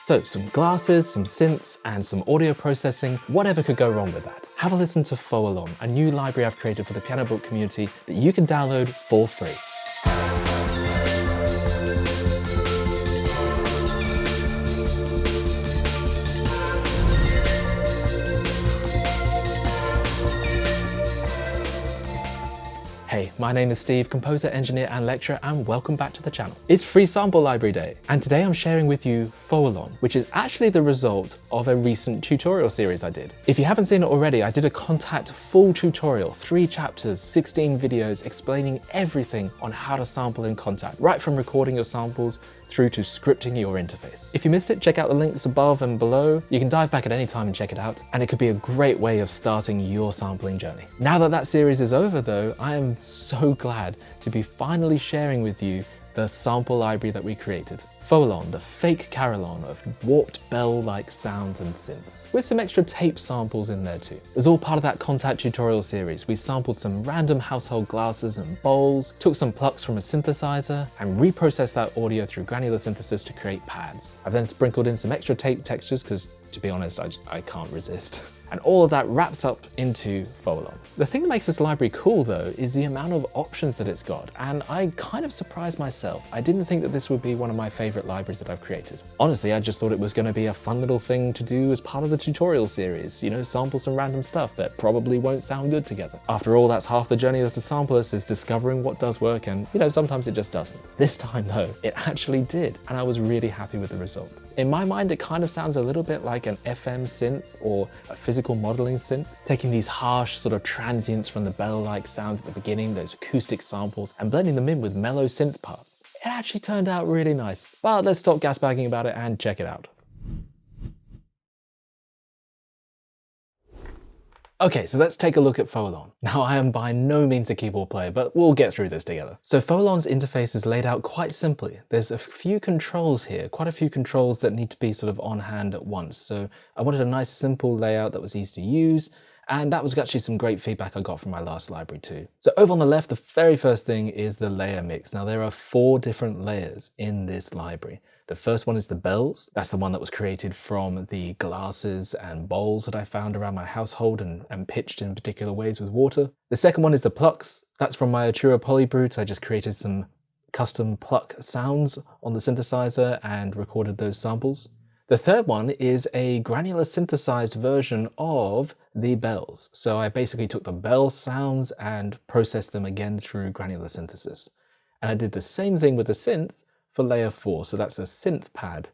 So some glasses, some synths, and some audio processing, whatever could go wrong with that? Have a listen to Fauxillon, a new library I've created for the Pianobook community that you can download for free. Hey, my name is Steve, composer, engineer, and lecturer, and welcome back to the channel. It's Free Sample Library Day, and today I'm sharing with you Fauxillon, which is actually the result of a recent tutorial series I did. If you haven't seen it already, I did a Contact full tutorial, 3 chapters, 16 videos explaining everything on how to sample in Contact, right from recording your samples through to scripting your interface. If you missed it, check out the links above and below. You can dive back at any time and check it out, and it could be a great way of starting your sampling journey. Now that that series is over though, I am so glad to be finally sharing with you the sample library that we created. Fauxillon, the fake carillon of warped bell-like sounds and synths, with some extra tape samples in there too. It was all part of that Contact tutorial series. We sampled some random household glasses and bowls, took some plucks from a synthesizer, and reprocessed that audio through granular synthesis to create pads. I've then sprinkled in some extra tape textures because, to be honest, I can't resist. And all of that wraps up into Fauxillon. The thing that makes this library cool though is the amount of options that it's got, and I kind of surprised myself. I didn't think that this would be one of my favorite libraries that I've created. Honestly, I just thought it was going to be a fun little thing to do as part of the tutorial series, you know, sample some random stuff that probably won't sound good together. After all, that's half the journey as a sampler, is discovering what does work, and you know, sometimes it just doesn't. This time though, it actually did, and I was really happy with the result. In my mind, it kind of sounds a little bit like an FM synth or a physical modeling synth, taking these harsh sort of transients from the bell-like sounds at the beginning, those acoustic samples, and blending them in with mellow synth parts. It actually turned out really nice. But let's stop gasbagging about it and check it out. Okay, so let's take a look at Fauxillon. Now, I am by no means a keyboard player, but we'll get through this together. So Fauxillon's interface is laid out quite simply. There's a few controls here, quite a few controls that need to be sort of on hand at once. So I wanted a nice simple layout that was easy to use, and that was actually some great feedback I got from my last library too. So over on the left, the very first thing is the layer mix. Now there are 4 different layers in this library. The first one is the bells. That's the one that was created from the glasses and bowls that I found around my household and pitched in particular ways with water. The second one is the plucks. That's from my Artura Polybrute. I just created some custom pluck sounds on the synthesizer and recorded those samples. The third one is a granular synthesized version of the bells. So I basically took the bell sounds and processed them again through granular synthesis. And I did the same thing with the synth for layer 4, so that's a synth pad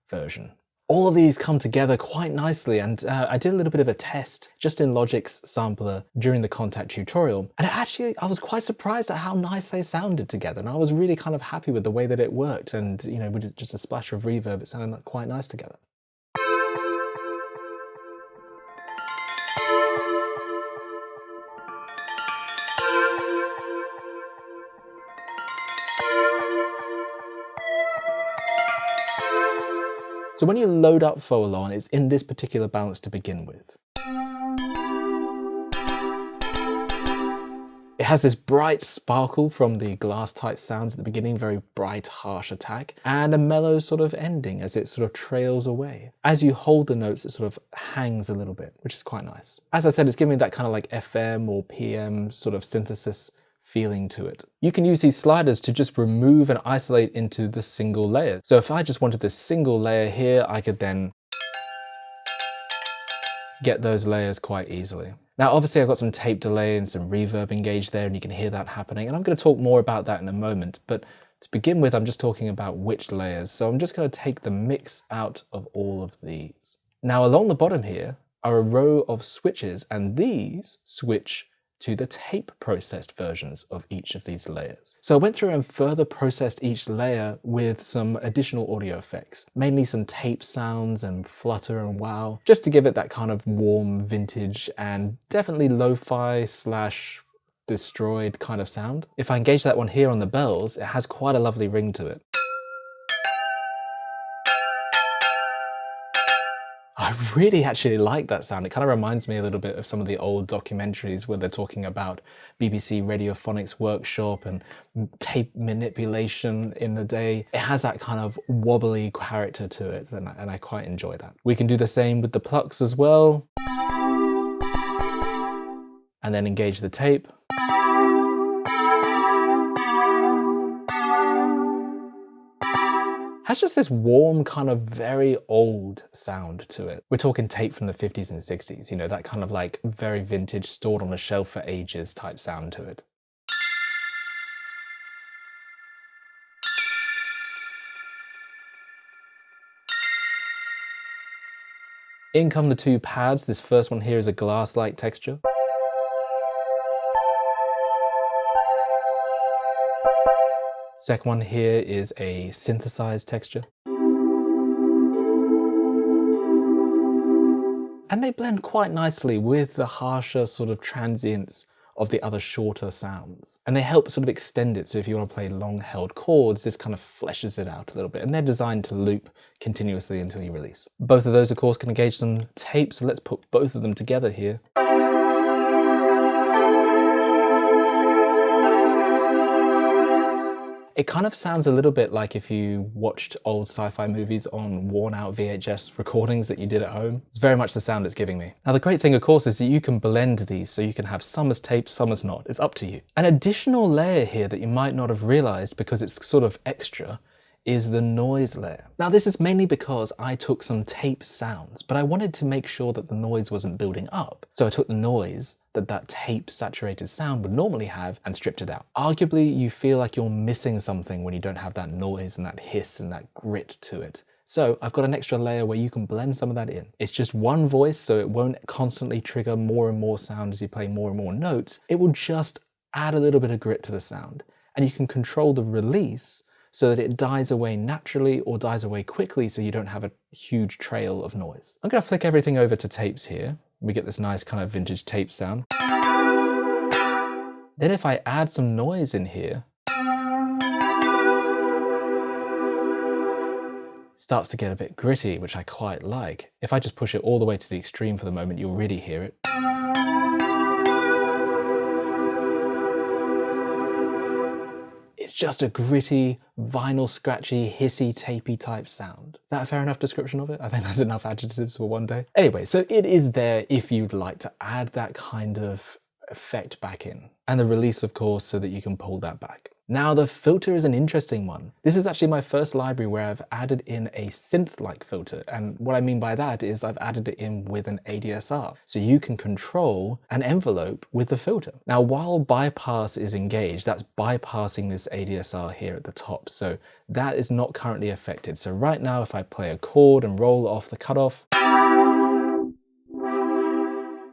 version. All of these come together quite nicely, and I did a little bit of a test just in Logic's sampler during the Contact tutorial, and I was quite surprised at how nice they sounded together, and I was really kind of happy with the way that it worked, and you know, with just a splash of reverb, it sounded quite nice together. So when you load up Fauxillon, it's in this particular balance to begin with. It has this bright sparkle from the glass type sounds at the beginning, very bright, harsh attack, and a mellow sort of ending as it sort of trails away. As you hold the notes, it sort of hangs a little bit, which is quite nice. As I said, it's giving that kind of like FM or PM sort of synthesis feeling to it. You can use these sliders to just remove and isolate into the single layer. So if I just wanted this single layer here, I could then get those layers quite easily. Now, obviously I've got some tape delay and some reverb engaged there, and you can hear that happening. And I'm going to talk more about that in a moment. But to begin with, I'm just talking about which layers. So I'm just going to take the mix out of all of these. Now, along the bottom here are a row of switches, and these switch to the tape processed versions of each of these layers. So I went through and further processed each layer with some additional audio effects, mainly some tape sounds and flutter and wow, just to give it that kind of warm, vintage, and definitely lo-fi / destroyed kind of sound. If I engage that one here on the bells, it has quite a lovely ring to it. I really actually like that sound. It kind of reminds me a little bit of some of the old documentaries where they're talking about BBC Radiophonics workshop and tape manipulation in the day. It has that kind of wobbly character to it, and I quite enjoy that. We can do the same with the plucks as well. And then engage the tape. Has just this warm, kind of very old sound to it. We're talking tape from the 50s and 60s, you know, that kind of like very vintage, stored on a shelf for ages type sound to it. In come the two pads. This first one here is a glass-like texture. Second one here is a synthesized texture. And they blend quite nicely with the harsher sort of transients of the other shorter sounds. And they help sort of extend it. So if you want to play long held chords, this kind of fleshes it out a little bit. And they're designed to loop continuously until you release. Both of those, of course, can engage some tape. So let's put both of them together here. It kind of sounds a little bit like if you watched old sci-fi movies on worn out VHS recordings that you did at home. It's very much the sound it's giving me. Now the great thing of course is that you can blend these, so you can have some as tape, some as not. It's up to you. An additional layer here that you might not have realized because it's sort of extra is the noise layer. Now this is mainly because I took some tape sounds, but I wanted to make sure that the noise wasn't building up. So I took the noise that tape saturated sound would normally have and stripped it out. Arguably, you feel like you're missing something when you don't have that noise and that hiss and that grit to it. So I've got an extra layer where you can blend some of that in. It's just one voice, so it won't constantly trigger more and more sound as you play more and more notes. It will just add a little bit of grit to the sound. And you can control the release so that it dies away naturally or dies away quickly so you don't have a huge trail of noise. I'm gonna flick everything over to tapes here. We get this nice kind of vintage tape sound. Then if I add some noise in here, it starts to get a bit gritty, which I quite like. If I just push it all the way to the extreme for the moment, you'll really hear it. It's just a gritty, vinyl scratchy, hissy, tapey type sound. Is that a fair enough description of it? I think that's enough adjectives for one day. Anyway, so it is there if you'd like to add that kind of effect back in. And the release, of course, so that you can pull that back. Now the filter is an interesting one. This is actually my first library where I've added in a synth-like filter. And what I mean by that is I've added it in with an ADSR. So you can control an envelope with the filter. Now, while bypass is engaged, that's bypassing this ADSR here at the top. So that is not currently affected. So right now, if I play a chord and roll off the cutoff,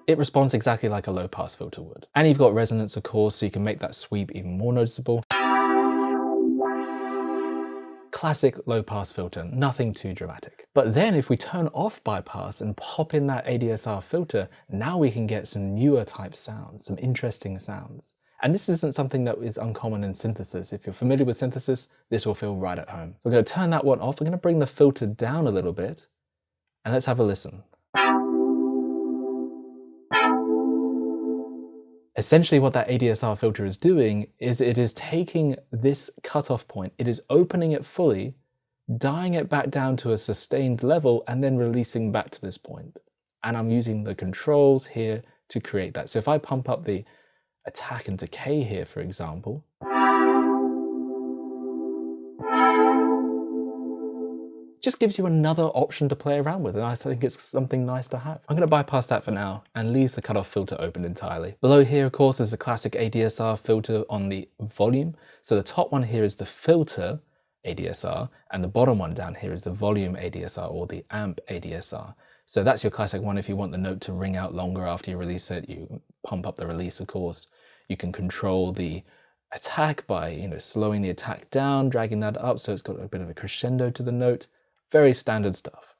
it responds exactly like a low pass filter would. And you've got resonance, of course, so you can make that sweep even more noticeable. Classic low pass filter, nothing too dramatic. But then if we turn off bypass and pop in that ADSR filter, now we can get some newer type sounds, some interesting sounds. And this isn't something that is uncommon in synthesis. If you're familiar with synthesis, this will feel right at home. So I'm going to turn that one off. I'm going to bring the filter down a little bit and let's have a listen. Essentially what that ADSR filter is doing is it is taking this cutoff point, it is opening it fully, dying it back down to a sustained level and then releasing back to this point. And I'm using the controls here to create that. So if I pump up the attack and decay here, for example, just gives you another option to play around with, and I think it's something nice to have. I'm going to bypass that for now and leave the cutoff filter open entirely. Below here, of course, is the classic ADSR filter on the volume. So the top one here is the filter ADSR, and the bottom one down here is the volume ADSR or the amp ADSR. So that's your classic one. If you want the note to ring out longer after you release it, you pump up the release, of course. You can control the attack by, slowing the attack down, dragging that up so it's got a bit of a crescendo to the note. Very standard stuff.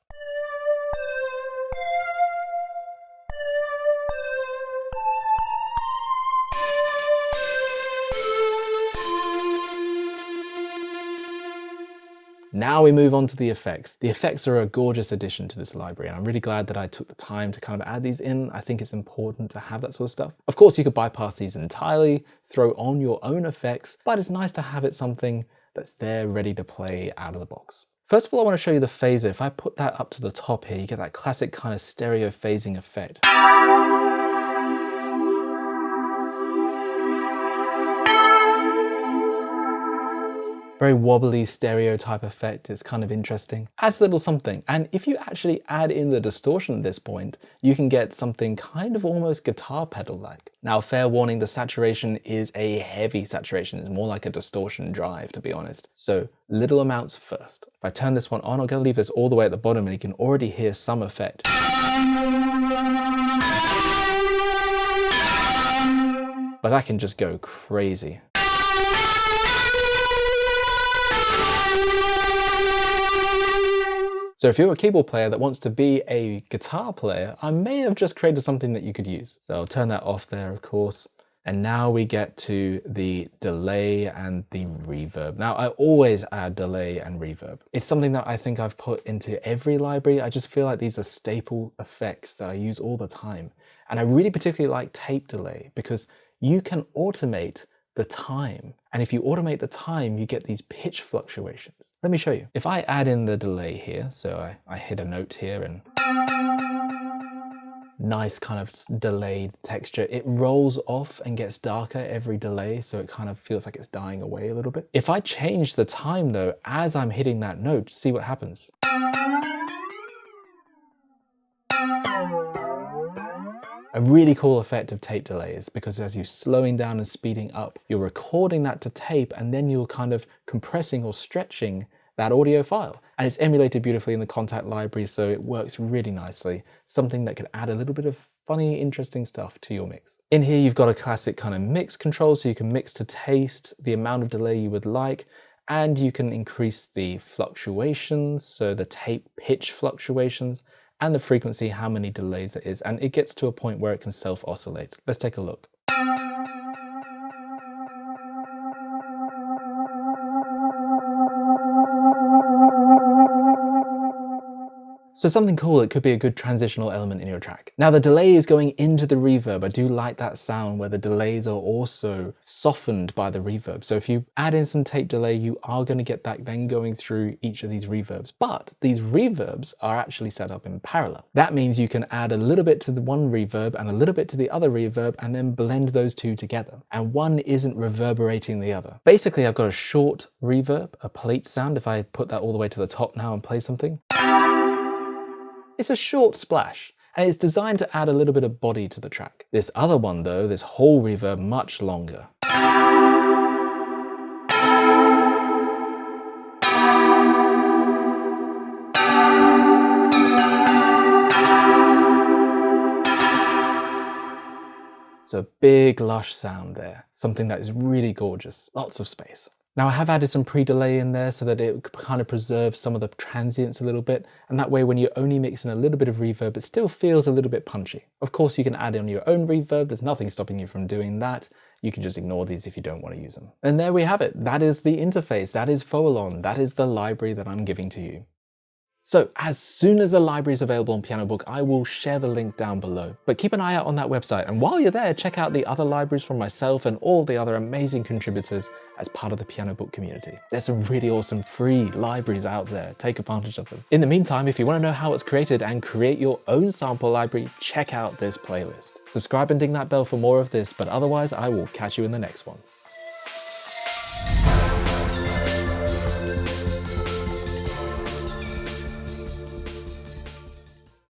Now we move on to the effects. The effects are a gorgeous addition to this library, and I'm really glad that I took the time to kind of add these in. I think it's important to have that sort of stuff. Of course, you could bypass these entirely, throw on your own effects, but it's nice to have it something that's there ready to play out of the box. First of all, I want to show you the phaser. If I put that up to the top here, you get that classic kind of stereo phasing effect. Very wobbly stereo type effect. It's kind of interesting. Adds a little something. And if you actually add in the distortion at this point, you can get something kind of almost guitar pedal-like. Now, fair warning, the saturation is a heavy saturation. It's more like a distortion drive, to be honest. So little amounts first. If I turn this one on, I'm gonna leave this all the way at the bottom and you can already hear some effect. But that can just go crazy. So if you're a keyboard player that wants to be a guitar player, I may have just created something that you could use. So I'll turn that off there, of course. And now we get to the delay and the reverb. Now, I always add delay and reverb. It's something that I think I've put into every library. I just feel like these are staple effects that I use all the time. And I really particularly like tape delay because you can automate the time. And if you automate the time, you get these pitch fluctuations. Let me show you. If I add in the delay here, so I hit a note here and nice kind of delayed texture. It rolls off and gets darker every delay, so it kind of feels like it's dying away a little bit. If I change the time though, as I'm hitting that note, see what happens. A really cool effect of tape delay is because as you're slowing down and speeding up, you're recording that to tape and then you're kind of compressing or stretching that audio file. And it's emulated beautifully in the Kontakt library, so it works really nicely. Something that can add a little bit of funny, interesting stuff to your mix. In here, you've got a classic kind of mix control, so you can mix to taste the amount of delay you would like, and you can increase the fluctuations, so the tape pitch fluctuations, and the frequency, how many delays it is, and it gets to a point where it can self-oscillate. Let's take a look. So something cool, it could be a good transitional element in your track. Now the delay is going into the reverb. I do like that sound where the delays are also softened by the reverb. So if you add in some tape delay, you are going to get that then going through each of these reverbs. But these reverbs are actually set up in parallel. That means you can add a little bit to the one reverb and a little bit to the other reverb and then blend those two together. And one isn't reverberating the other. Basically, I've got a short reverb, a plate sound. If I put that all the way to the top now and play something. It's a short splash, and it's designed to add a little bit of body to the track. This other one though, this whole reverb, much longer. So big lush sound there, something that is really gorgeous, lots of space. Now I have added some pre-delay in there so that it kind of preserves some of the transients a little bit, and that way when you're only mixing a little bit of reverb, it still feels a little bit punchy. Of course you can add in your own reverb, there's nothing stopping you from doing that. You can just ignore these if you don't want to use them. And there we have it, that is the interface, that is Fauxillon, that is the library that I'm giving to you. So as soon as the library is available on Pianobook, I will share the link down below. But keep an eye out on that website, and while you're there, check out the other libraries from myself and all the other amazing contributors as part of the Pianobook community. There's some really awesome free libraries out there. Take advantage of them. In the meantime, if you want to know how it's created and create your own sample library, check out this playlist. Subscribe and ding that bell for more of this, but otherwise I will catch you in the next one.